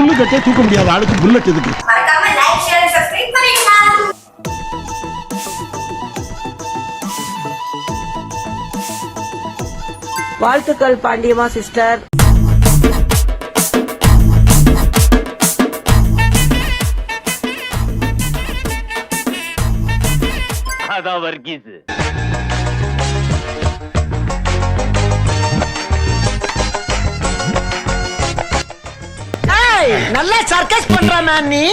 புல்லு கட்டே தூக்க முடியாத ஆளுக்கு புல்லட் எதுக்கு? மறக்காம லைக் ஷேர் சப்ஸ்கிரைப் பண்ணிடுங்க. வாழ்த்துக்கள் பாண்டியம்மா சிஸ்டர். அதான் வர்கீஸ். நல்லா சர்க்கஸ் பண்றானா நீ?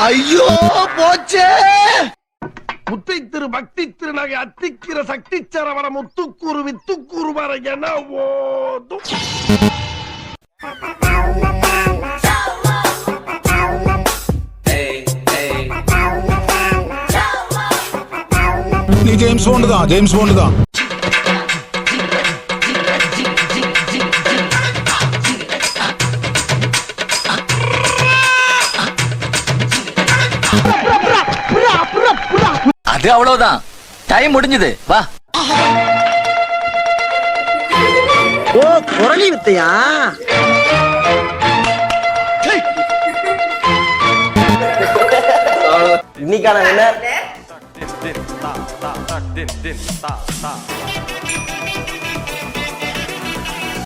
ஐயோ போச்சே. முத்தை திரு பக்தி திருநகை அத்திக்கிற சக்தி சரவண முத்துக்கூறு வித்துக்கூறு வர என ஓதும். நீ ஜேம்ஸ் பாண்ட் தான், ஜேம்ஸ் பாண்ட் தான். அது அவ்வளவுதான், டைம் முடிஞ்சது, வா. ஓ குரலி வித்தையா? இன்னைக்கான வின்னர்